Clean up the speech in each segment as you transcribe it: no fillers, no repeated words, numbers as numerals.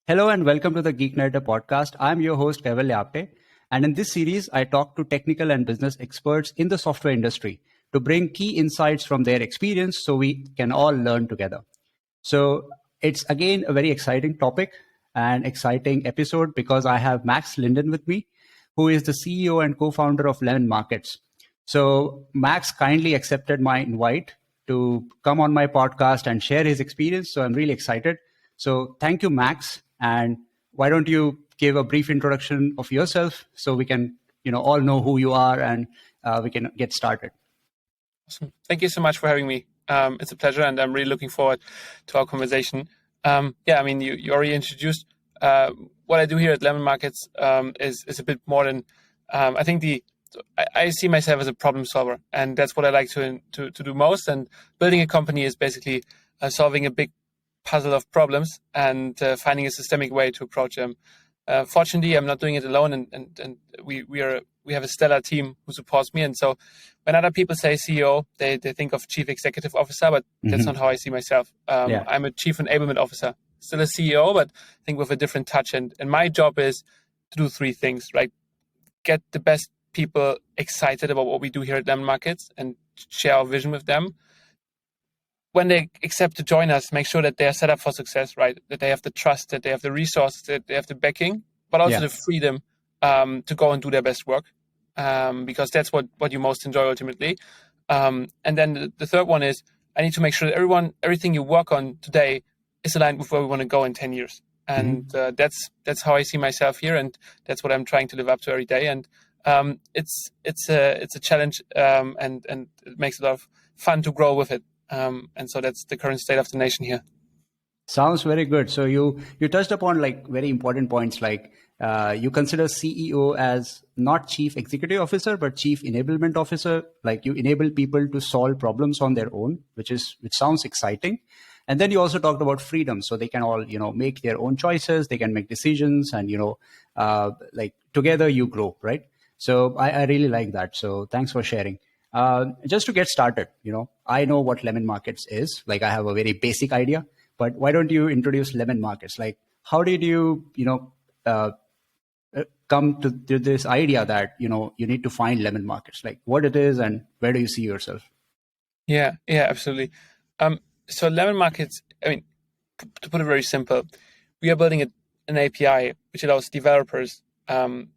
Hello and welcome to the GeekNarrator podcast. I'm your host, Kaivalya Apte. And in this series, I talk to technical and business experts in the software industry to bring key insights from their experience so we can all learn together. So it's again a very exciting topic and exciting episode because I have Max Linden with me, who is the CEO and co-founder of Lemon.markets. So Max kindly accepted my invite to come on my podcast and share his experience. So I'm really excited. So thank you, Max. And why don't you give a brief introduction of yourself so we can, all know who you are and we can get started. Awesome. Thank you so much for having me. It's a pleasure, and I'm really looking forward to our conversation. You already introduced what I do here at Lemon.markets is a bit more than I think I see myself as a problem solver, and that's what I like to do most. And building a company is basically solving a big puzzle of problems and finding a systemic way to approach them. Fortunately, I'm not doing it alone, and we have a stellar team who supports me. And so when other people say CEO, they think of Chief Executive Officer, but that's not how I see myself. I'm a Chief Enablement Officer, still a CEO, but I think with a different touch. And my job is to do three things, right? Get the best people excited about what we do here at Lemon.markets and share our vision with them. When they accept to join us, make sure that they are set up for success, right? That they have the trust, that they have the resources, that they have the backing, but also the freedom to go and do their best work, because that's what you most enjoy ultimately. And then the third one is I need to make sure that everything you work on today is aligned with where we want to go in 10 years. And that's how I see myself here, and that's what I'm trying to live up to every day. And it's a challenge, and it makes a lot of fun to grow with it. And so that's the current state of the nation here. Sounds very good. So you touched upon like very important points, like you consider CEO as not Chief Executive Officer, but Chief Enablement Officer. Like you enable people to solve problems on their own, which sounds exciting. And then you also talked about freedom, so they can all make their own choices, they can make decisions, and like together you grow, right? So I really like that. So thanks for sharing. Just to get started, I know what Lemon.markets is. Like I have a very basic idea, but why don't you introduce Lemon.markets? Like how did you, come to this idea that, you need to find Lemon.markets, like what it is and where do you see yourself? Yeah, absolutely. So Lemon.markets, to put it very simple, we are building an API which allows developers to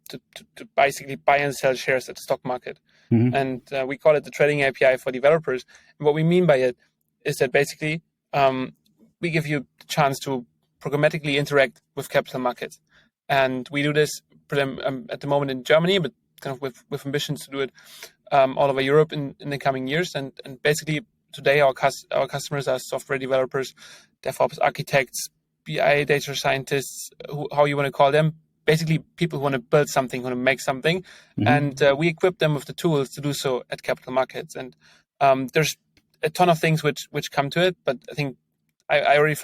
basically buy and sell shares at the stock market. And we call it the trading API for developers. And what we mean by it is that basically we give you the chance to programmatically interact with capital markets. And we do this at the moment in Germany, but kind of with ambitions to do it all over Europe in the coming years. And basically today our customers are software developers, DevOps architects, BI data scientists, how you want to call them. Basically, people who want to build something, want to make something, and we equip them with the tools to do so at capital markets. And there's a ton of things which come to it, but I think I always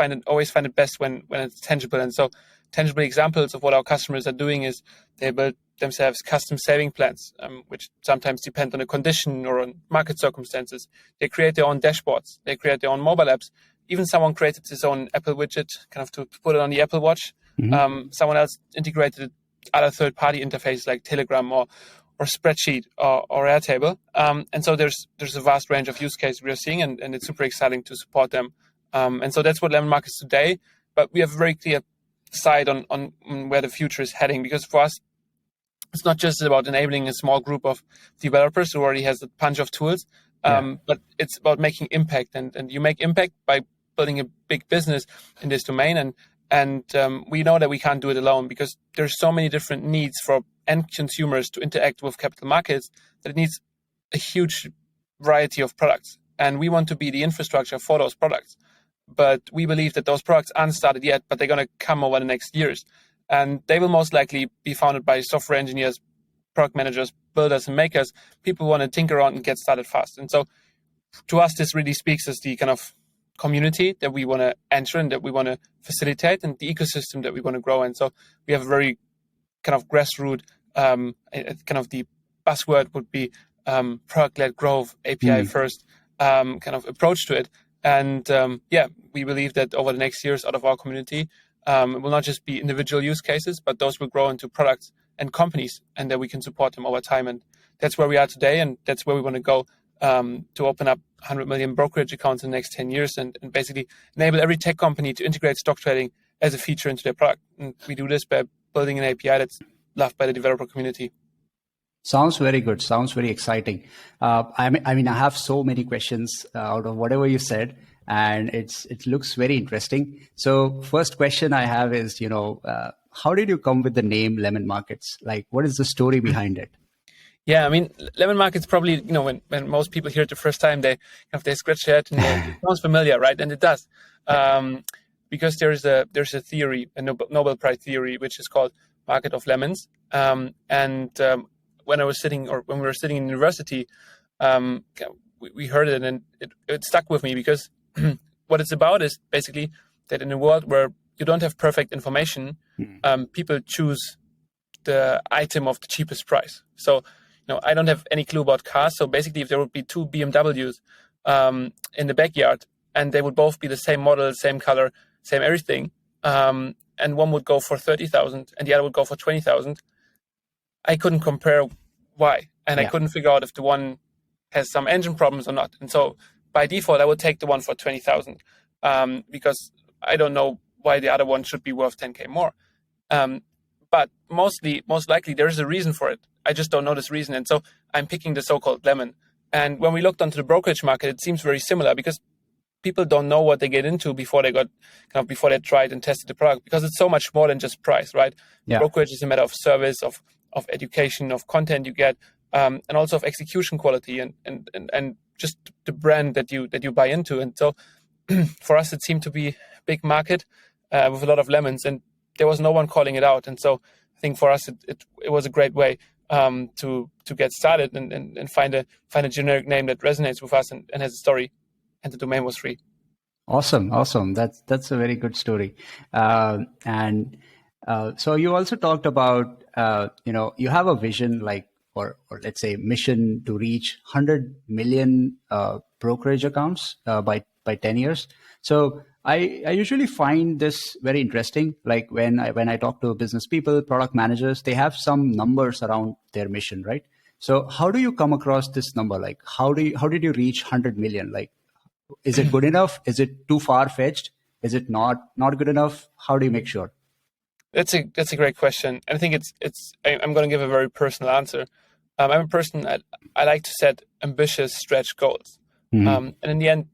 find it best when it's tangible. And so, tangible examples of what our customers are doing is they build themselves custom saving plans, which sometimes depend on a condition or on market circumstances. They create their own dashboards. They create their own mobile apps. Even someone created his own Apple widget, kind of to put it on the Apple Watch. Someone else integrated other third-party interfaces like Telegram or Spreadsheet or Airtable. And so there's a vast range of use cases we are seeing, and it's super exciting to support them. And so that's what Lemon.markets today. But we have a very clear sight on where the future is heading, because for us, it's not just about enabling a small group of developers who already has a bunch of tools, but it's about making impact. And you make impact by building a big business in this domain. And we know that we can't do it alone, because there's so many different needs for end consumers to interact with capital markets that it needs a huge variety of products. And we want to be the infrastructure for those products. But we believe that those products aren't started yet, but they're going to come over the next years. And they will most likely be founded by software engineers, product managers, builders, and makers, people who want to tinker around and get started fast. And so to us, this really speaks as the kind of community that we want to enter and that we want to facilitate, and the ecosystem that we want to grow in. So we have a very kind of grassroots, kind of the buzzword would be product-led growth, API first kind of approach to it. And we believe that over the next years, out of our community, It will not just be individual use cases, but those will grow into products and companies, and that we can support them over time. And that's where we are today, and that's where we want to go, to open up 100 million brokerage accounts in the next 10 years and basically enable every tech company to integrate stock trading as a feature into their product. And we do this by building an API that's loved by the developer community. Sounds very good. Sounds very exciting. I mean, I have so many questions out of whatever you said, and it looks very interesting. So, first question I have is, how did you come with the name Lemon Markets? Like, what is the story behind it? Yeah, I mean, Lemon Markets probably, when most people hear it the first time, they scratch their head and it sounds familiar, right? And it does, because there's a theory, a Nobel Prize theory, which is called Market of Lemons. When we were sitting in university, we heard it, and it stuck with me, because what it's about is basically that in a world where you don't have perfect information, people choose the item of the cheapest price. So, I don't have any clue about cars. So basically, if there would be two BMWs in the backyard, and they would both be the same model, same color, same everything, and one would go for 30,000 and the other would go for 20,000, I couldn't compare why, and I couldn't figure out if the one has some engine problems or not. And so by default, I would take the one for 20,000 because I don't know why the other one should be worth 10K more. But most likely there is a reason for it. I just don't know this reason. And so I'm picking the so-called lemon. And when we looked onto the brokerage market, it seems very similar, because people don't know what they get into before they tried and tested the product, because it's so much more than just price, right? Yeah. Brokerage is a matter of service, of education, of content you get, and also of execution quality and just the brand that you buy into. And so for us, it seemed to be a big market with a lot of lemons, and there was no one calling it out. And so I think for us, it was a great way to get started and find a generic name that resonates with us and has a story. And the domain was free. Awesome. That's a very good story. So you also talked about you have a vision, like, or let's say mission, to reach 100 million brokerage accounts by 10 years. So I usually find this very interesting. Like when I talk to business people, product managers, they have some numbers around their mission, right? So how do you come across this number? Like how did you reach 100 million? Like, is it good enough? Is it too far fetched? Is it not good enough? How do you make sure? That's a great question. And I think I'm going to give a very personal answer. I'm a person, I like to set ambitious stretch goals. And in the end,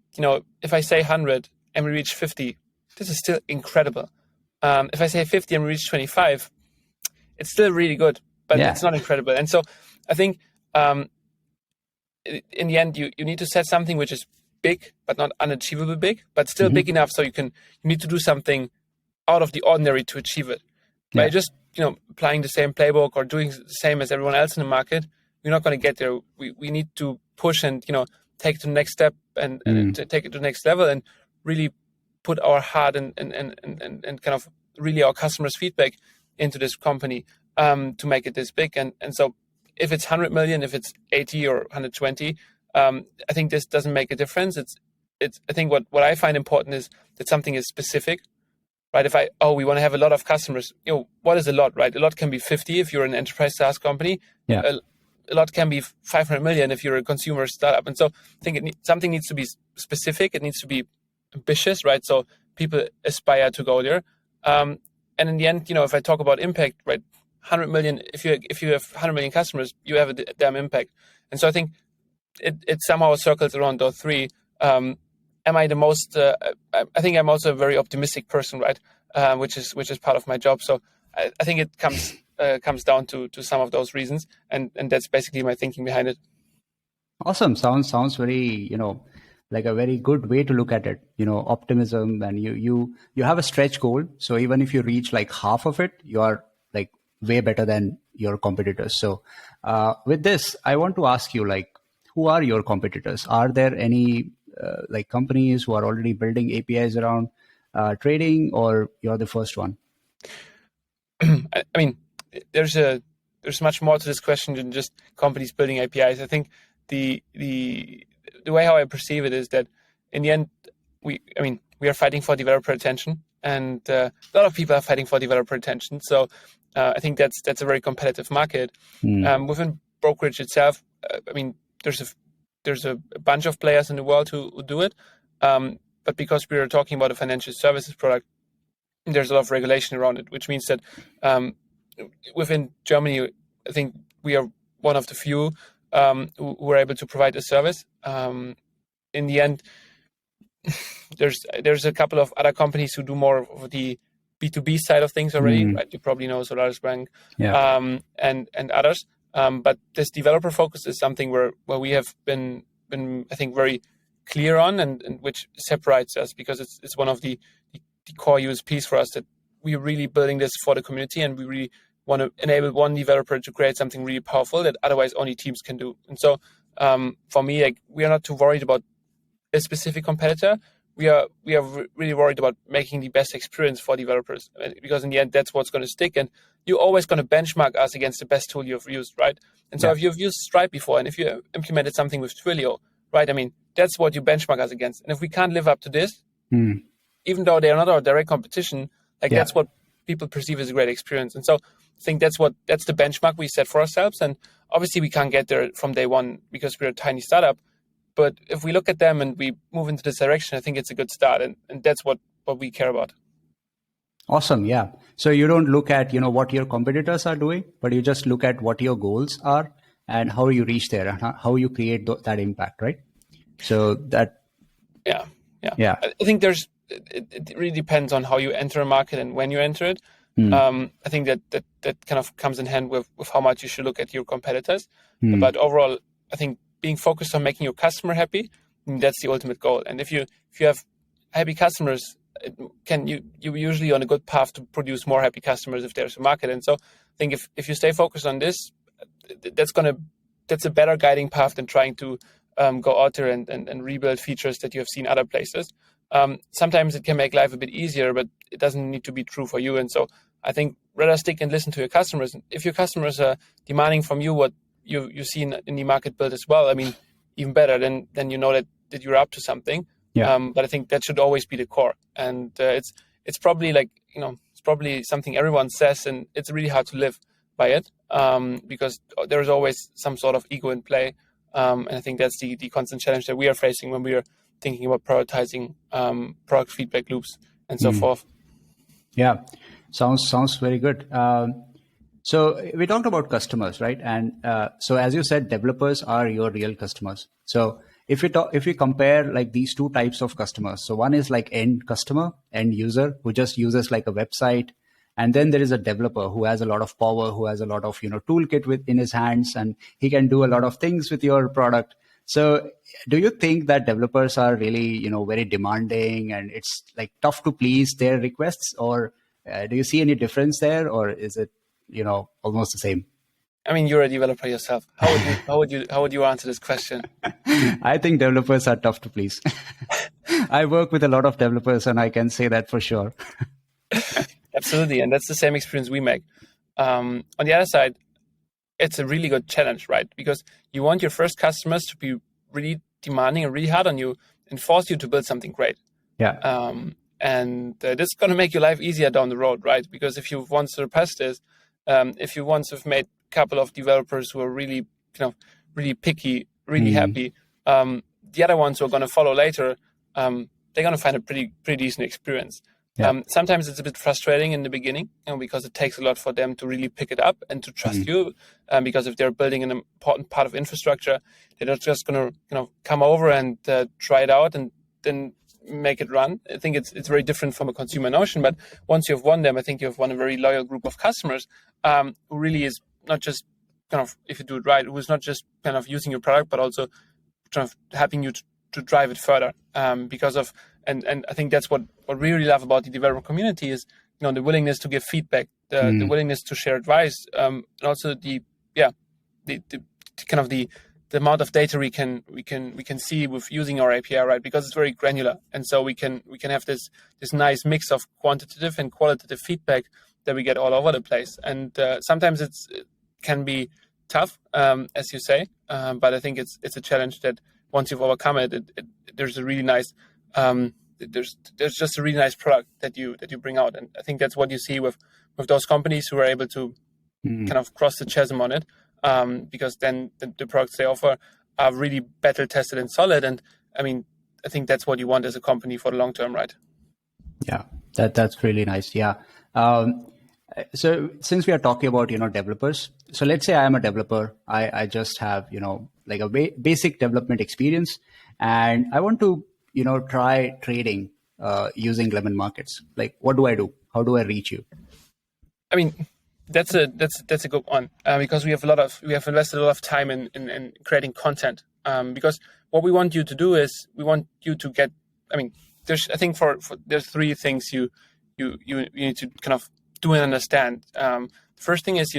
if I say 100 and we reach 50, this is still incredible. If I say 50 and we reach 25, it's still really good, but it's not incredible. And so I think in the end, you need to set something which is big, but not unachievable big, but still big enough so you need to do something out of the ordinary to achieve it. By just applying the same playbook or doing the same as everyone else in the market, we're not going to get there. We need to push and take it to the next step and to take it to the next level and really put our heart and kind of really our customers' feedback into this company to make it this big. And so if it's 100 million, if it's 80 or 120, I think this doesn't make a difference. I think what I find important is that something is specific, right? If we want to have a lot of customers, what is a lot, right? A lot can be 50 if you're an enterprise SaaS company. Yeah. A lot can be 500 million if you're a consumer startup. And so I think something needs to be specific. It needs to be ambitious, right? So people aspire to go there. And in the end, if I talk about impact, right? 100 million, if you have 100 million customers, you have a damn impact. And so I think it somehow circles around those three. Am I the most? I think I'm also a very optimistic person, right? Which is part of my job. So I think it comes down to some of those reasons, and that's basically my thinking behind it. Awesome. Sounds very like a very good way to look at it. Optimism, and you have a stretch goal. So even if you reach like half of it, you are like way better than your competitors. So with this, I want to ask you, like, who are your competitors? Are there any like companies who are already building APIs around trading, or you're the first one? I mean, there's much more to this question than just companies building APIs. I think the way how I perceive it is that in the end, we are fighting for developer attention. and a lot of people are fighting for developer attention. So I think that's a very competitive market. Within brokerage itself, I mean, there's a bunch of players in the world who do it, but because we are talking about a financial services product, there's a lot of regulation around it, which means that within Germany, I think we are one of the few who are able to provide a service. In the end, there's a couple of other companies who do more of the B2B side of things already, right? You probably know Solaris Bank, and others. But this developer focus is something where we have been I think very clear on, and which separates us, because it's one of the core USPs for us, that we're really building this for the community, and we really want to enable one developer to create something really powerful that otherwise only teams can do. And so for me, like, we are not too worried about a specific competitor. We are really worried about making the best experience for developers, because in the end, that's what's going to stick. And you're always going to benchmark us against the best tool you've used, right? And so if you've used Stripe before, and if you implemented something with Twilio, right? I mean, that's what you benchmark us against. And if we can't live up to this, even though they are not our direct competition, that's what people perceive as a great experience. And so I think that's the benchmark we set for ourselves. And obviously we can't get there from day one because we're a tiny startup. But if we look at them and we move into this direction, I think it's a good start. And that's what we care about. Awesome. Yeah. So you don't look at, what your competitors are doing, but you just look at what your goals are and how you reach there and how you create that impact, right? So that. Yeah. I think it really depends on how you enter a market and when you enter it. I think that kind of comes in hand with how much you should look at your competitors. But overall, I think being focused on making your customer happy, that's the ultimate goal. And if you have happy customers, you're usually on a good path to produce more happy customers if there's a market. And so I think if you stay focused on this, that's a better guiding path than trying to go out there and rebuild features that you have seen other places. Sometimes it can make life a bit easier, but it doesn't need to be true for you. And so I think rather stick and listen to your customers. If your customers are demanding from you what you see in the market build as well, I mean, even better, then you know that you're up to something. But I think that should always be the core. And it's probably it's probably something everyone says, and it's really hard to live by it, because there's always some sort of ego in play. And I think that's the constant challenge that we are facing when we are thinking about prioritizing product feedback loops and so forth. Yeah, sounds very good. So we talked about customers, right? And so as you said, developers are your real customers. So if we compare like these two types of customers, so one is like end customer, end user, who just uses like a website. And then there is a developer who has a lot of power, who has a lot of, toolkit in his hands, and he can do a lot of things with your product. So do you think that developers are really, very demanding and it's like tough to please their requests, or do you see any difference there, or is it, almost the same? I mean, you're a developer yourself. How would you answer this question? I think developers are tough to please. I work with a lot of developers, and I can say that for sure. Absolutely, and that's the same experience we make. On the other side, it's a really good challenge, right? Because you want your first customers to be really demanding and really hard on you and force you to build something great. Yeah. And this is going to make your life easier down the road, right? Because if you've once surpassed this, if you once have made a couple of developers who are really, really picky, really happy, the other ones who are going to follow later, they're going to find a pretty decent experience. Yeah. Sometimes it's a bit frustrating in the beginning, because it takes a lot for them to really pick it up and to trust you. Because if they're building an important part of infrastructure, they're not just going to, come over and try it out and then make it run. I think it's very different from a consumer notion. But once you've won them, I think you've won a very loyal group of customers who really is not just kind of, if you do it right, who's not just kind of using your product, but also kind of helping you to drive it further. Because of and I think that's what we really love about the developer community is the willingness to give feedback, the willingness to share advice, and also the kind of the amount of data we can see with using our API, right? Because it's very granular, and so we can have this nice mix of quantitative and qualitative feedback that we get all over the place. And sometimes it can be tough, as you say, but I think it's a challenge that once you've overcome it, there's a really nice there's just a really nice product that you bring out. And I think that's what you see with those companies who are able to kind of cross the chasm on it, because then the products they offer are really battle tested and solid. And I mean, I think that's what you want as a company for the long term, right? Yeah, that's really nice. Yeah. So since we are talking about, developers, so let's say I am a developer. I just have, like a basic development experience, and I want to, try trading using Lemon Markets. Like, what do I do? How do I reach you? I mean, that's a good one, because we have invested a lot of time in creating content. Because what we want you to do is we want you to get. I mean, there's three things you need to kind of do and understand. The first thing is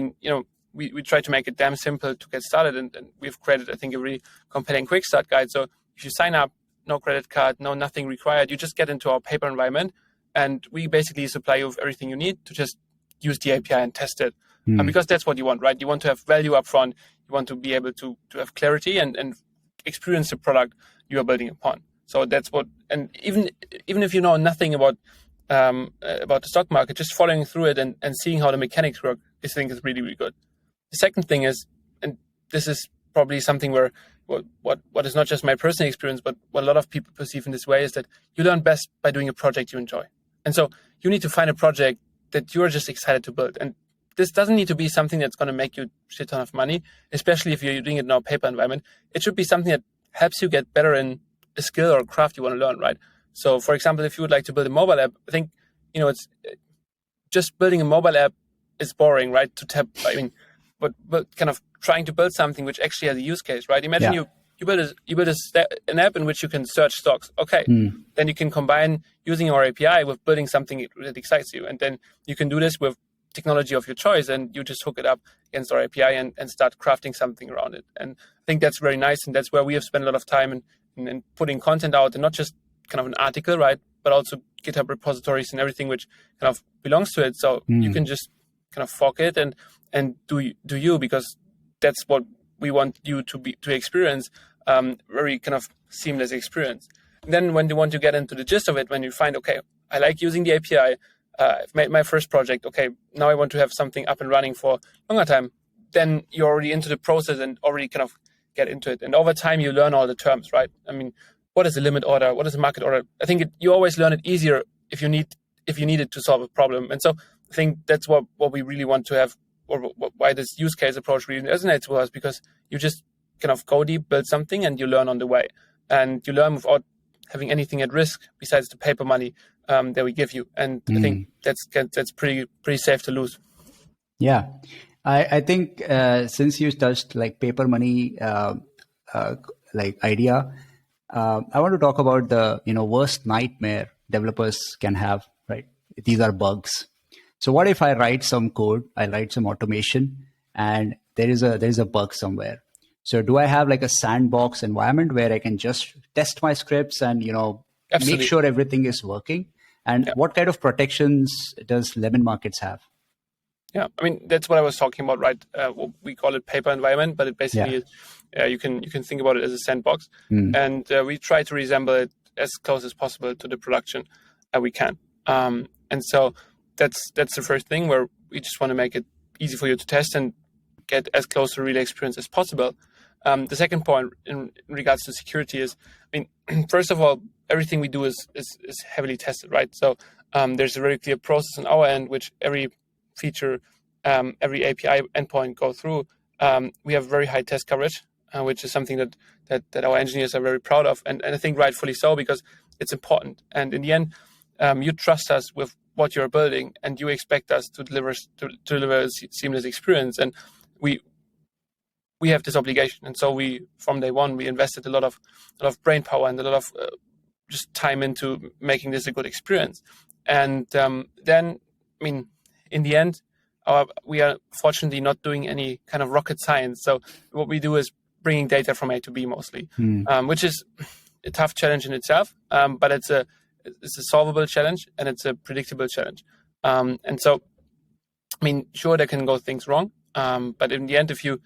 we try to make it damn simple to get started, and we've created, I think, a really compelling quick start guide. So if you sign up, no credit card, nothing required, you just get into our paper environment, and we basically supply you with everything you need to just use the API and test it. Because that's what you want, right? You want to have value up front. You want to be able to have clarity and experience the product you are building upon. So that's what, and even if you know nothing about the stock market, just following through it and seeing how the mechanics work, I think is really, really good. The second thing is, and this is probably something where what is not just my personal experience, but what a lot of people perceive in this way, is that you learn best by doing a project you enjoy. And so you need to find a project that you're just excited to build. And this doesn't need to be something that's going to make you a shit ton of money, especially if you're doing it in our paper environment. It should be something that helps you get better in a skill or a craft you want to learn, right? So, for example, if you would like to build a mobile app, I think, it's just building a mobile app is boring, right? But kind of trying to build something which actually has a use case, right? Imagine you build an app in which you can search stocks. Okay, then you can combine using our API with building something that excites you, and then you can do this with technology of your choice, and you just hook it up against our API and start crafting something around it. And I think that's very nice, and that's where we have spent a lot of time in putting content out, and not just kind of an article, right, but also GitHub repositories and everything which kind of belongs to it. So you can just kind of fork it and do you, because that's what we want you to experience, very kind of seamless experience. And then when you want to get into the gist of it, when you find, okay, I like using the API, I've made my first project, okay, now I want to have something up and running for a longer time, then you're already into the process and already kind of get into it. And over time, you learn all the terms, right? I mean, what is a limit order? What is a market order? I think you always learn it easier if you need it to solve a problem. And so I think that's what we really want to have, or why this use case approach really resonates with us, because you just kind of go deep, build something, and you learn on the way. And you learn without having anything at risk besides the paper money that we give you. And I think that's pretty safe to lose. Yeah. I think since you touched like paper money like idea, I want to talk about the worst nightmare developers can have, right? These are bugs. So what if I write some code, I write some automation, and there is a bug somewhere? So do I have like a sandbox environment where I can just test my scripts and Absolutely. make sure everything is working? And what kind of protections does Lemon Markets have? Yeah, I mean, that's what I was talking about, right? We call it paper environment, but it basically is, you can think about it as a sandbox. And we try to resemble it as close as possible to the production we can. And so that's the first thing, where we just want to make it easy for you to test and get as close to real experience as possible. The second point in regards to security is, I mean, first of all, everything we do is heavily tested, right? So there's a very clear process on our end, which every feature, every API endpoint go through. We have very high test coverage, which is something that our engineers are very proud of, and I think rightfully so, because it's important. And in the end, you trust us with what you're building, and you expect us to deliver a seamless experience. And we have this obligation, and so from day one we invested a lot of brain power and a lot of just time into making this a good experience. And then, I mean, in the end, we are fortunately not doing any kind of rocket science. So what we do is bringing data from A to B mostly, which is a tough challenge in itself, but it's a solvable challenge, and it's a predictable challenge. And so, I mean, sure, there can go things wrong, but in the end, if you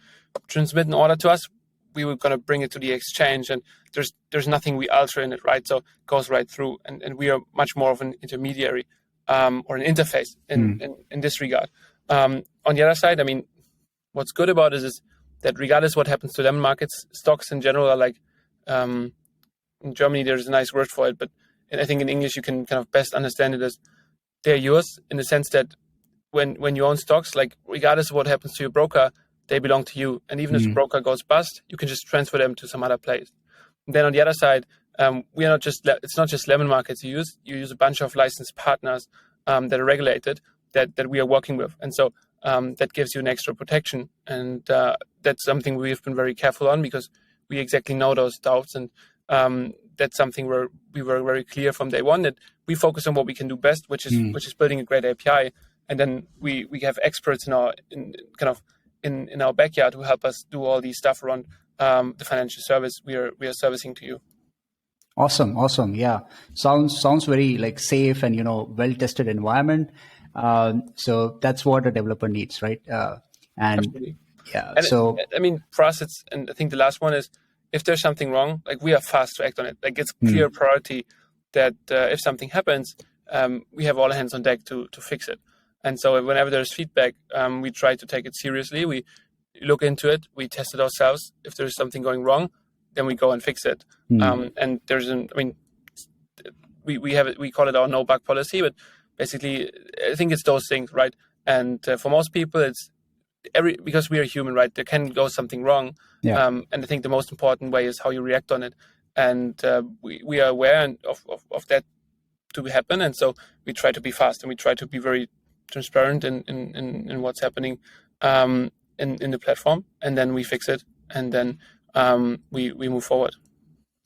transmit an order to us, we were going to bring it to the exchange, and there's nothing we alter in it, right? So it goes right through, and we are much more of an intermediary or an interface in this regard. On the other side, I mean, what's good about it is that regardless what happens to lemon markets, stocks in general are like, in Germany there's a nice word for it, but I think in English you can kind of best understand it as they're yours, in the sense that when you own stocks, like regardless of what happens to your broker, they belong to you. And even if the broker goes bust, you can just transfer them to some other place. And then on the other side, we are not just, it's not just lemon markets you use a bunch of licensed partners that are regulated that we are working with. And so that gives you an extra protection. And that's something we've been very careful on, because we exactly know those doubts. And that's something where we were very clear from day one that we focus on what we can do best, which is building a great API. And then we have experts in our backyard who help us do all these stuff around the financial service we are servicing to you. Awesome. Yeah, sounds very like safe and well tested environment. So that's what a developer needs, right? Absolutely. Yeah. And so I mean, for us, and I think the last one is, if there's something wrong, like we are fast to act on it. Like it's clear priority that if something happens, we have all hands on deck to fix it. And so whenever there's feedback, we try to take it seriously. We look into it, we test it ourselves. If there's something going wrong, then we go and fix it. And we call it our no bug policy, but basically I think it's those things, right? And for most people, it's because we are human, right? There can go something wrong. Yeah. And I think the most important way is how you react on it. And we are aware of that to happen. And so we try to be fast, and we try to be very transparent in what's happening in the platform, and then we fix it, and then we move forward.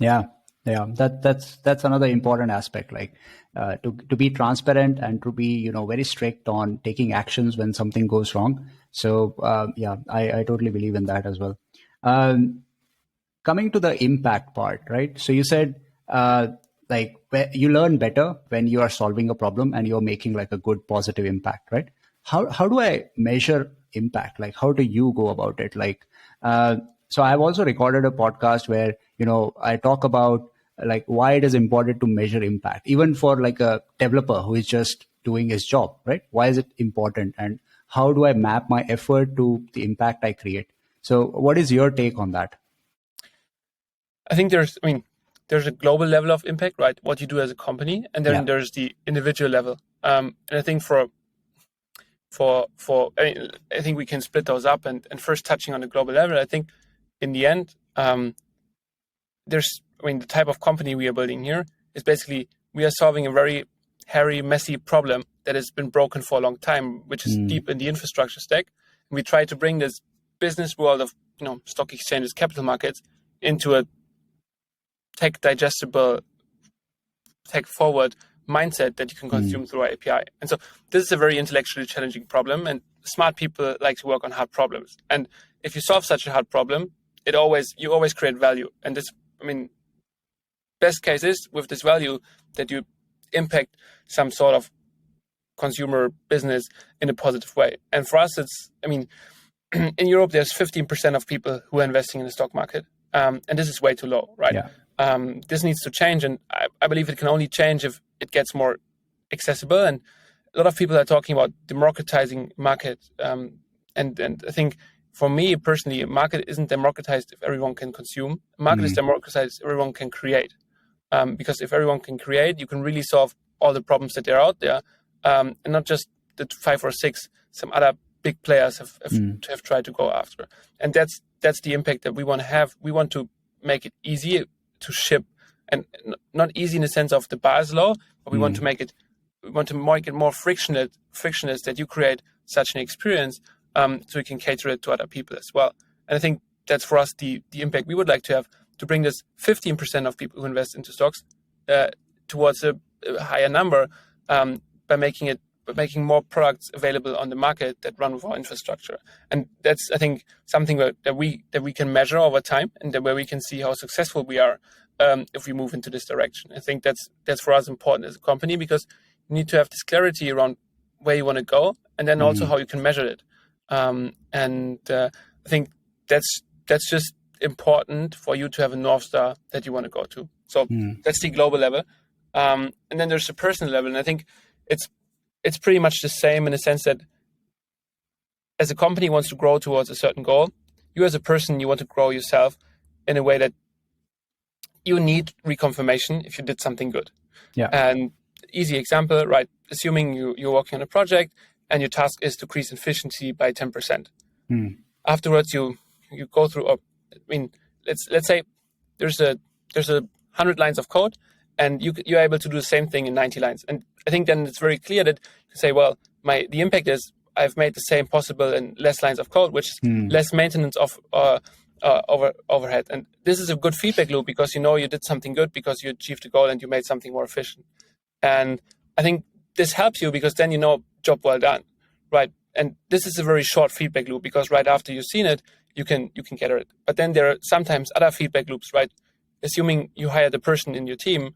Yeah. That's another important aspect, like to be transparent and to be very strict on taking actions when something goes wrong. So I totally believe in that as well. Coming to the impact part, right? So you said you learn better when you are solving a problem and you're making like a good positive impact, right? How do I measure impact? Like, how do you go about it? Like, so I've also recorded a podcast where I talk about like why it is important to measure impact, even for like a developer who is just doing his job, right? Why is it important, and how do I map my effort to the impact I create? So what is your take on that? I think there's a global level of impact, right? What you do as a company, and then there's the individual level. And I think I think we can split those up. And first, touching on the global level, I think in the end, the type of company we are building here is basically we are solving a very hairy, messy problem that has been broken for a long time, which is deep in the infrastructure stack. And we try to bring this business world of stock exchanges, capital markets into a tech digestible, tech forward mindset that you can consume through our API. And so this is a very intellectually challenging problem, and smart people like to work on hard problems. And if you solve such a hard problem, you always create value. And this, best case is with this value that you impact some sort of consumer business in a positive way. And for us, in Europe, there's 15% of people who are investing in the stock market. And this is way too low, right? Yeah. This needs to change. And I believe it can only change if it gets more accessible. And a lot of people are talking about democratizing market. And I think for me personally, a market isn't democratized if everyone can consume. A market is democratized if everyone can create. Because if everyone can create, you can really solve all the problems that are out there. And not just the 5 or 6 some other big players have tried to go after. And that's the impact that we want to have. We want to make it easy to ship, and not easy in the sense of the bar is low, but we want to make it more frictionless that you create such an experience, so you can cater it to other people as well. And I think that's for us the impact we would like to have, to bring this 15% of people who invest into stocks towards a higher number by making more products available on the market that run with our infrastructure. And that's, I think, something that we can measure over time, and where we can see how successful we are if we move into this direction. I think that's for us important as a company, because you need to have this clarity around where you want to go, and then also how you can measure it. I think that's just important for you to have a North Star that you want to go to. So that's the global level. And then there's the personal level. And I think it's pretty much the same in the sense that as a company wants to grow towards a certain goal, you as a person, you want to grow yourself in a way that you need reconfirmation if you did something good. Yeah. And easy example, right? Assuming you're working on a project and your task is to increase efficiency by 10%. Afterwards, you go through. Let's say there's a 100 lines of code, and you're able to do the same thing in 90 lines. And I think then it's very clear that you say, well, the impact is I've made the same possible in less lines of code, which is less maintenance of overhead. And this is a good feedback loop because you did something good because you achieved the goal and you made something more efficient. And I think this helps you because then job well done, right? And this is a very short feedback loop because right after you've seen it, you can gather it. But then there are sometimes other feedback loops, right? Assuming you hired a person in your team,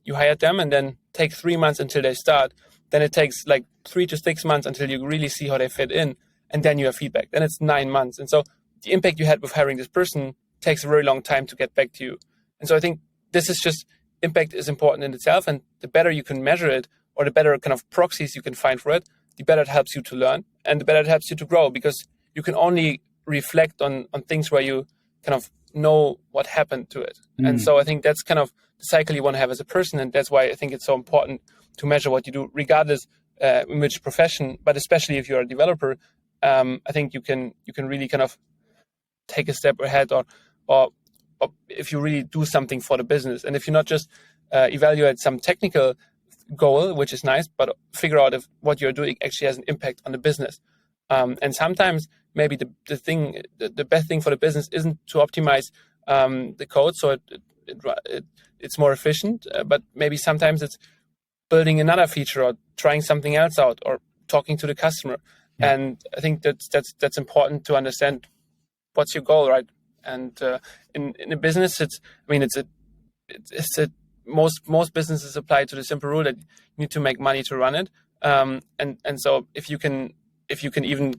you hired them and then take 3 months until they start. Then it takes like 3 to 6 months until you really see how they fit in. And then you have feedback. Then it's 9 months. And so the impact you had with hiring this person takes a very long time to get back to you. And so I think this is just impact is important in itself. And the better you can measure it or the better kind of proxies you can find for it, the better it helps you to learn and the better it helps you to grow because you can only reflect on things where you kind of know what happened to it. And so I think that's kind of the cycle you want to have as a person. And that's why I think it's so important to measure what you do, regardless in which profession, but especially if you're a developer, I think you can really kind of take a step ahead or if you really do something for the business. And if you not just evaluate some technical goal, which is nice, but figure out if what you're doing actually has an impact on the business. And sometimes maybe the best thing for the business isn't to optimize the code so it's more efficient, but maybe sometimes it's building another feature or trying something else out or talking to the customer. Yeah. And I think that's important to understand what's your goal, right? And in a business, most businesses apply to the simple rule that you need to make money to run it. And so if you can even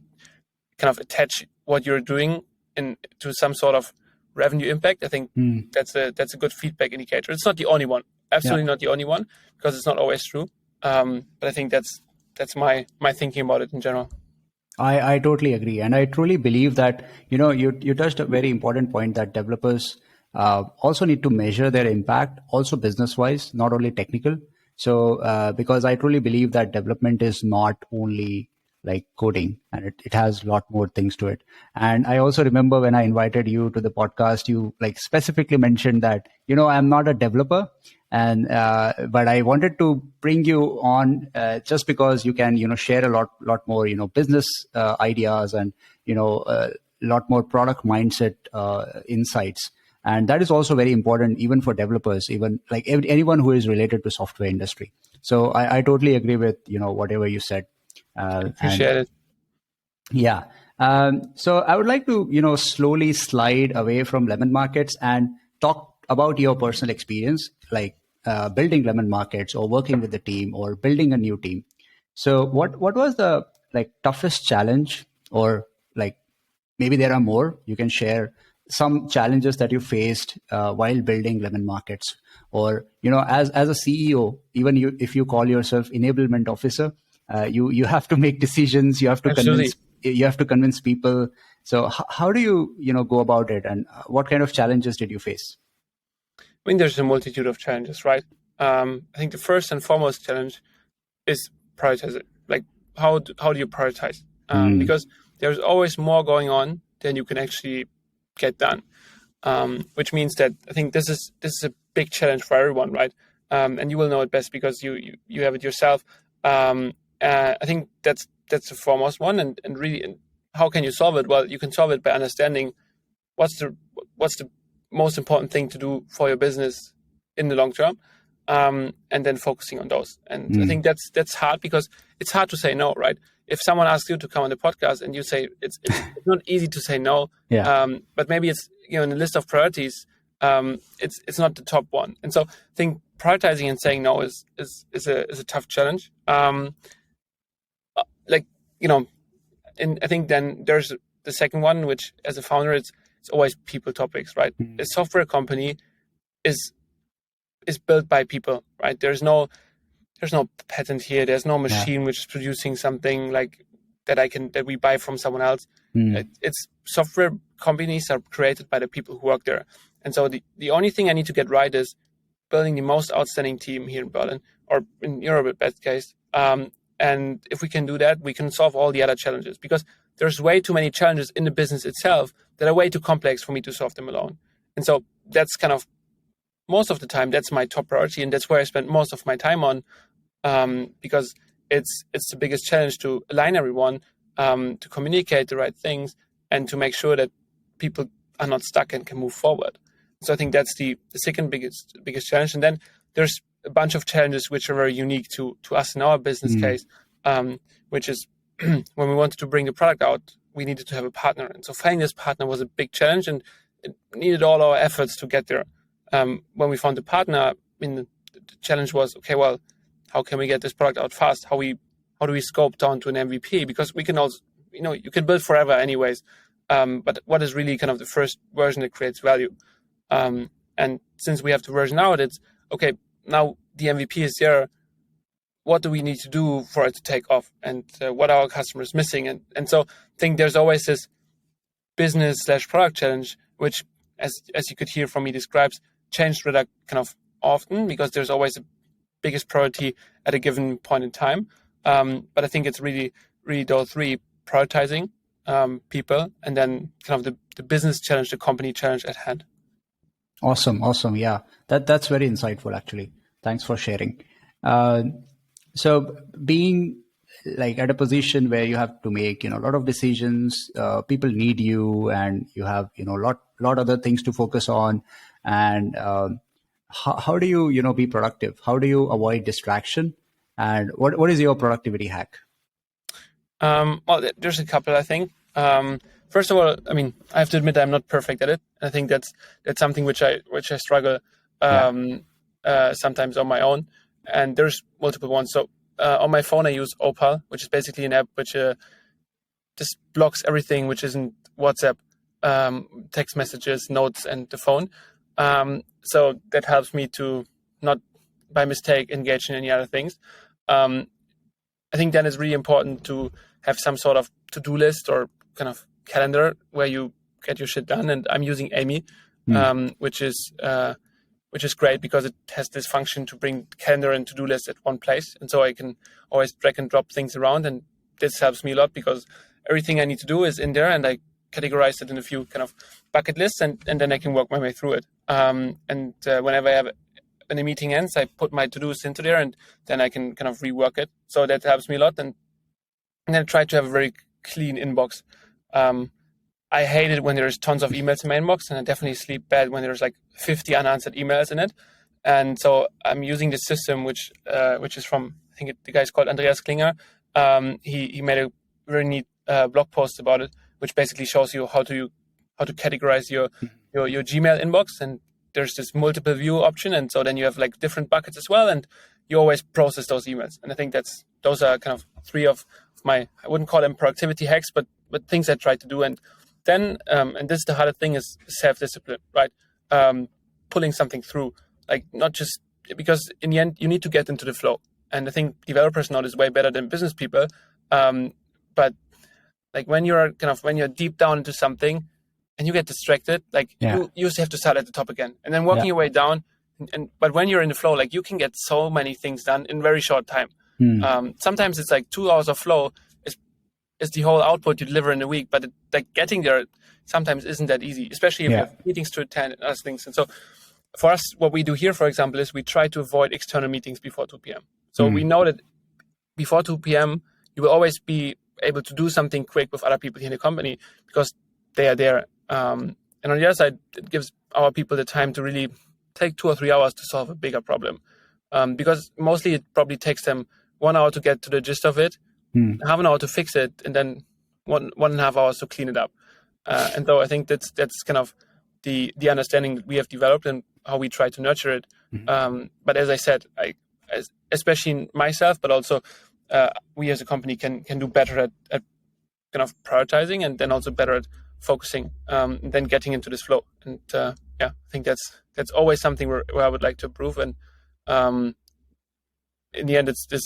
kind of attach what you're doing to some sort of revenue impact, I think that's a good feedback indicator. It's not the only one, absolutely not the only one, because it's not always true. But I think that's my thinking about it in general. I totally agree. And I truly believe that, you touched a very important point that developers also need to measure their impact, also business-wise, not only technical. So because I truly believe that development is not only like coding and it has a lot more things to it. And I also remember when I invited you to the podcast, you like specifically mentioned that, I'm not a developer and but I wanted to bring you on just because you can, share a lot more, business ideas and, a lot more product mindset insights. And that is also very important, even for developers, even like anyone who is related to software industry. So I totally agree with, whatever you said. Appreciate it. Yeah. So I would like to, slowly slide away from Lemon Markets and talk about your personal experience, like building Lemon Markets or working with the team or building a new team. So what was the like toughest challenge, or like maybe there are more? You can share some challenges that you faced while building Lemon Markets, or as a CEO, even if you call yourself enablement officer, you have to make decisions. You have to convince people. So how do you go about it, and what kind of challenges did you face? I mean, there's a multitude of challenges, right? I think the first and foremost challenge is prioritize it. Like how do you prioritize? Because there's always more going on than you can actually get done, which means that I think this is a big challenge for everyone, right? And you will know it best because you have it yourself. I think that's the foremost one, and really, how can you solve it? Well, you can solve it by understanding what's the most important thing to do for your business in the long term, and then focusing on those. And I think that's hard because it's hard to say no, right? If someone asks you to come on the podcast and you say it's not easy to say no, but maybe it's in the list of priorities, it's not the top one. And so I think prioritizing and saying no is a tough challenge. And I think then there's the second one, which as a founder, it's it's always people topics, right? A software company is built by people, right? There's no patent here. There's no machine which is producing something like that we buy from someone else. It's software companies are created by the people who work there. And so the only thing I need to get right is building the most outstanding team here in Berlin, or in Europe at best case. And if we can do that, we can solve all the other challenges, because there's way too many challenges in the business itself that are way too complex for me to solve them alone. And so that's kind of, most of the time, that's my top priority, and that's where I spend most of my time on, because it's the biggest challenge to align everyone, to communicate the right things, and to make sure that people are not stuck and can move forward. So I think that's the second biggest challenge. And then there's a bunch of challenges which are very unique to us in our business case, which is when we wanted to bring the product out, we needed to have a partner. And so finding this partner was a big challenge, and it needed all our efforts to get there. When we found the partner, the challenge was, okay, well, how can we get this product out fast? How do we scope down to an MVP? Because we can also, you can build forever anyways. But what is really kind of the first version that creates value? And since we have the version out, it's okay, now the MVP is there. What do we need to do for it to take off? And what are our customers missing? And so I think there's always this business/product challenge, which, as you could hear from me, describes change rather kind of often, because there's always a biggest priority at a given point in time. But I think it's really those three: prioritizing, people, and then kind of the business challenge, the company challenge at hand. Awesome. Yeah, that's very insightful, actually. Thanks for sharing. So being like at a position where you have to make, a lot of decisions, people need you, and you have, lot other things to focus on. And how do you, be productive? How do you avoid distraction? And what is your productivity hack? Well, there's a couple, I think. First of all, I have to admit I'm not perfect at it. I think that's something which I struggle sometimes on my own. And there's multiple ones. So on my phone, I use Opal, which is basically an app which just blocks everything which isn't WhatsApp, text messages, notes, and the phone. So that helps me to not, by mistake, engage in any other things. I think then it's really important to have some sort of to-do list or kind of calendar where you get your shit done. And I'm using Amy, which is great because it has this function to bring calendar and to-do list at one place. And so I can always drag and drop things around. And this helps me a lot because everything I need to do is in there, and I categorize it in a few kind of bucket lists, and then I can work my way through it. Whenever I have when a meeting ends, I put my to-dos into there, and then I can kind of rework it. So that helps me a lot. And then I try to have a very clean inbox. I hate it when there's tons of emails in my inbox, and I definitely sleep bad when there's like 50 unanswered emails in it. And so I'm using this system, which is from, I think the guy's called Andreas Klinger. He made a very neat blog post about it, which basically shows you how to categorize your Gmail inbox. And there's this multiple view option, and so then you have like different buckets as well, and you always process those emails. And I think those are kind of three of my, I wouldn't call them productivity hacks, but things I try to do. And then, and this is the hardest thing, is self-discipline, right? Pulling something through, like not just because in the end you need to get into the flow. And I think developers know this way better than business people. But like when you're deep down into something and you get distracted, you just have to start at the top again and then working your way down. But when you're in the flow, like you can get so many things done in very short time. Sometimes it's like 2 hours of flow is the whole output you deliver in a week, but getting there sometimes isn't that easy, especially if you have meetings to attend and other things. And so for us, what we do here, for example, is we try to avoid external meetings before 2 p.m. So we know that before 2 p.m., you will always be able to do something quick with other people here in the company because they are there. And on the other side, it gives our people the time to really take 2 or 3 hours to solve a bigger problem. Because mostly it probably takes them 1 hour to get to the gist of it, half an hour to fix it, and then one and a half hours to clean it up. And so I think that's kind of the understanding that we have developed and how we try to nurture it. But as I said, especially myself, but also we as a company can do better at kind of prioritizing, and then also better at focusing, and then getting into this flow. And I think that's always something where I would like to improve. And in the end, it's this: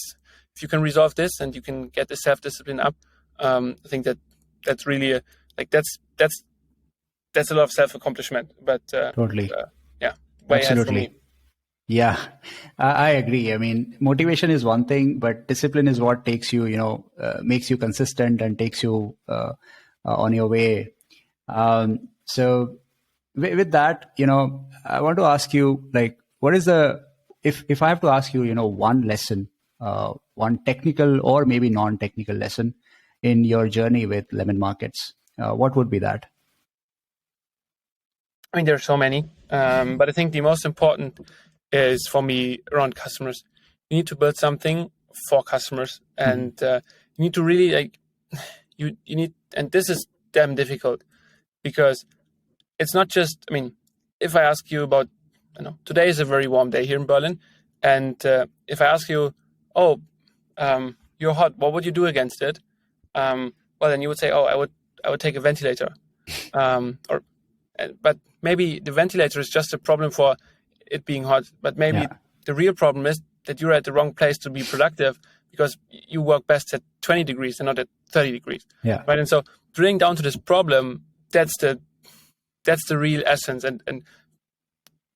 if you can resolve this and you can get the self-discipline up, I think that's really that's a lot of self-accomplishment. But Totally. way ahead for Absolutely. me. Yeah, I agree. I mean, motivation is one thing, but discipline is what takes you, makes you consistent and takes you on your way. So with that, I want to ask you, like, what is if I have to ask you, one lesson, one technical or maybe non-technical lesson in your journey with Lemon Markets, what would be that? I mean, there are so many, but I think the most important is for me around customers. You need to build something for customers, and you need to really you need, and this is damn difficult because it's not just. I mean, if I ask you about, today is a very warm day here in Berlin, and if I ask you, oh, you're hot, what would you do against it? Well, then you would say, oh, I would take a ventilator, but maybe the ventilator is just a problem for it being hot, but maybe the real problem is that you're at the wrong place to be productive because you work best at 20 degrees and not at 30 degrees. Yeah. Right. And so drilling down to this problem, that's the real essence, and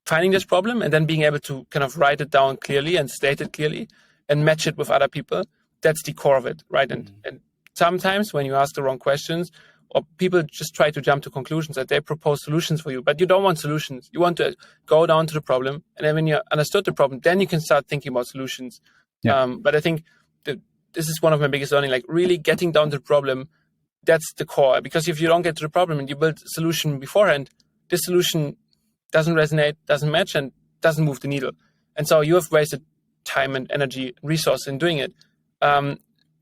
finding this problem and then being able to kind of write it down clearly and state it clearly and match it with other people. That's the core of it. Right. And sometimes when you ask the wrong questions, or people just try to jump to conclusions that they propose solutions for you, but you don't want solutions. You want to go down to the problem, and then when you understood the problem, then you can start thinking about solutions. Yeah. But I think this is one of my biggest learning, like really getting down to the problem. That's the core, because if you don't get to the problem and you build a solution beforehand, this solution doesn't resonate, doesn't match, and doesn't move the needle. And so you have wasted time and energy, resource in doing it.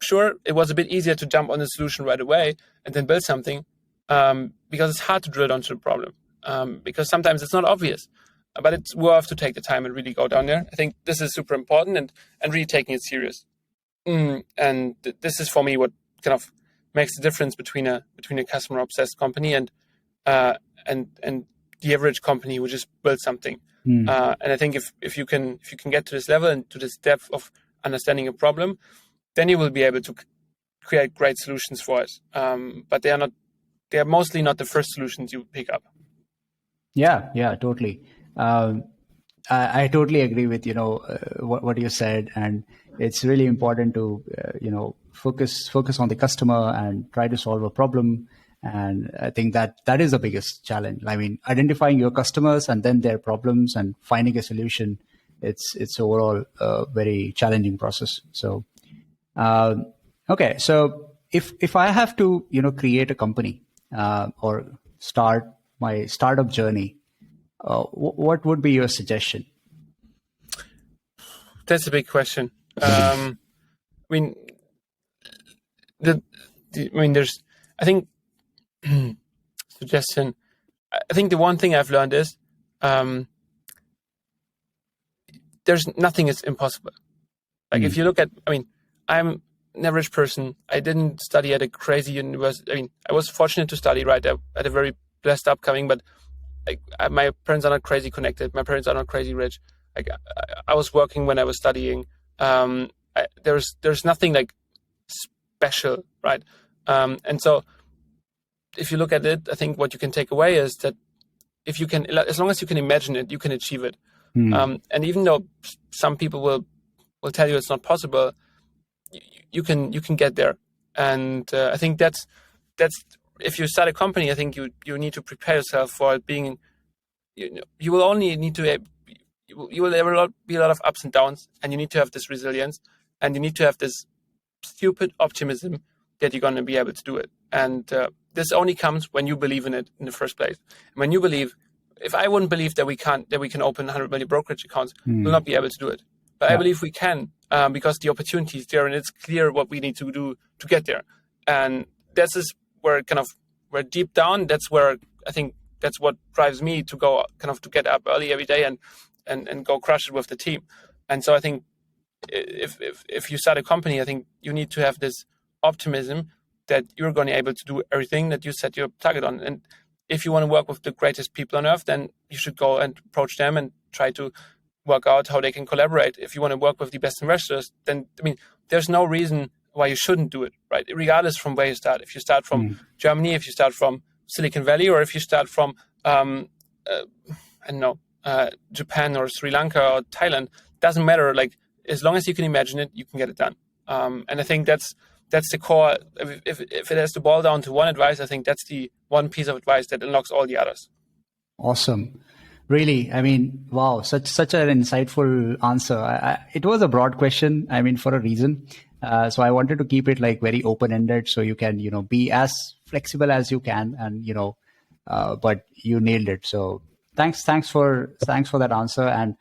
Sure, it was a bit easier to jump on the solution right away and then build something, because it's hard to drill down to the problem, because sometimes it's not obvious. But it's worth to take the time and really go down there. I think this is super important, and really taking it serious. And this is for me what kind of makes the difference between a customer obsessed company and the average company who just builds something. And I think if you can get to this level and to this depth of understanding a problem, then you will be able to create great solutions for it. But they are mostly not the first solutions you pick up. Yeah, totally. I totally agree with what you said, and it's really important to focus on the customer and try to solve a problem. And I think that is the biggest challenge. I mean, identifying your customers and then their problems and finding a solution. It's overall a very challenging process. So, okay. So if I have to create a company or start my startup journey, what would be your suggestion? That's a big question. I mean, there's, I think, suggestion. I think the one thing I've learned is there's nothing is impossible. Like if you look at, I'm an average person. I didn't study at a crazy university. I was fortunate to study right at a very blessed upcoming, but my parents are not crazy connected. My parents are not crazy rich. I was working when I was studying. There's nothing like special, right? And so if you look at it, I think what you can take away is that if you can, as long as you can imagine it, you can achieve it. And even though some people will tell you it's not possible, you can get there. And I think that's if you start a company, I think you need to prepare yourself for it being. You will only need to. You will be a lot of ups and downs, and you need to have this resilience, and you need to have this stupid optimism that you're going to be able to do it. And this only comes when you believe in it in the first place. And when you believe, if I wouldn't believe that we can open 100 million brokerage accounts, we'll not be able to do it. But I believe we can, because the opportunity is there, and it's clear what we need to do to get there. And this is where where deep down, that's where I think that's what drives me to go to get up early every day and go crush it with the team. And so I think if you start a company, I think you need to have this optimism that you're going to be able to do everything that you set your target on. And if you want to work with the greatest people on earth, then you should go and approach them and try to work out how they can collaborate. If you want to work with the best investors, then, I mean, there's no reason why you shouldn't do it, right? Regardless from where you start. If you start from Germany, if you start from Silicon Valley, or if you start from, I don't know, Japan or Sri Lanka or Thailand, doesn't matter. Like, as long as you can imagine it, you can get it done. And I think that's the core. If it has to boil down to one advice, I think that's the one piece of advice that unlocks all the others. Awesome. Really, I mean, wow, such an insightful answer. It was a broad question, I mean, for a reason. So I wanted to keep it like very open-ended, so you can, be as flexible as you can, and but you nailed it. So thanks for that answer, and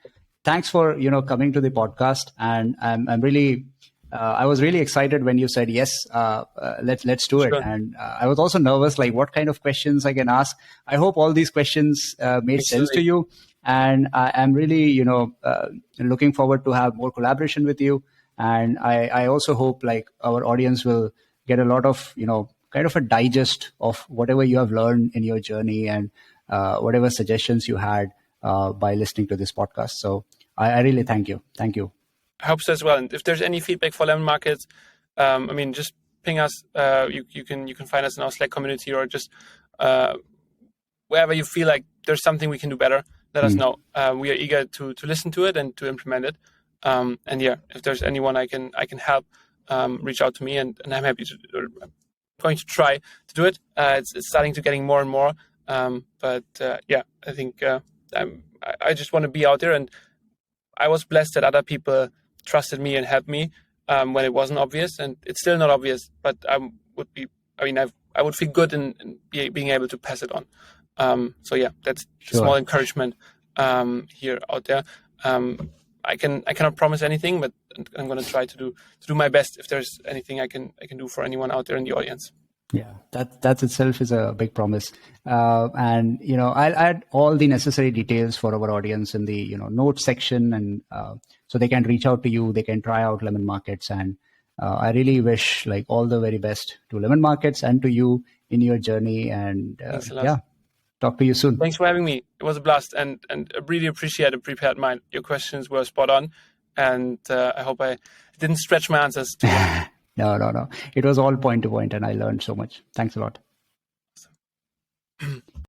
thanks for coming to the podcast. And I'm really I was really excited when you said yes. Let's do it. And I was also nervous, like what kind of questions I can ask. I hope all these questions made sense to you, and I'm really looking forward to have more collaboration with you. And I also hope like our audience will get a lot of kind of a digest of whatever you have learned in your journey, and whatever suggestions you had by listening to this podcast. So I really thank you. Thank you. I hope so as well. And if there's any feedback for Lemon Markets, I mean, just ping us. You can find us in our Slack community, or just wherever you feel like there's something we can do better. Let us know. We are eager to listen to it and to implement it. And yeah, if there's anyone I can help, reach out to me, and I'm happy to. I'm going to try to do it. It's starting to getting more and more. But yeah, I think I just want to be out there, and I was blessed that other people trusted me and helped me when it wasn't obvious, and it's still not obvious. But I would feel good in being able to pass it on. So yeah, that's small encouragement here out there. I cannot promise anything, but I'm going to try to do my best if there's anything I can do for anyone out there in the audience. Yeah, that itself is a big promise. And I'll add all the necessary details for our audience in the notes section, and so they can reach out to you. They can try out Lemon Markets, and I really wish like all the very best to Lemon Markets and to you in your journey. And yeah, talk to you soon. Thanks for having me. It was a blast, and I really appreciate a prepared mind. Your questions were spot on, and I hope I didn't stretch my answers too much. No. It was all point to point, and I learned so much. Thanks a lot. Awesome.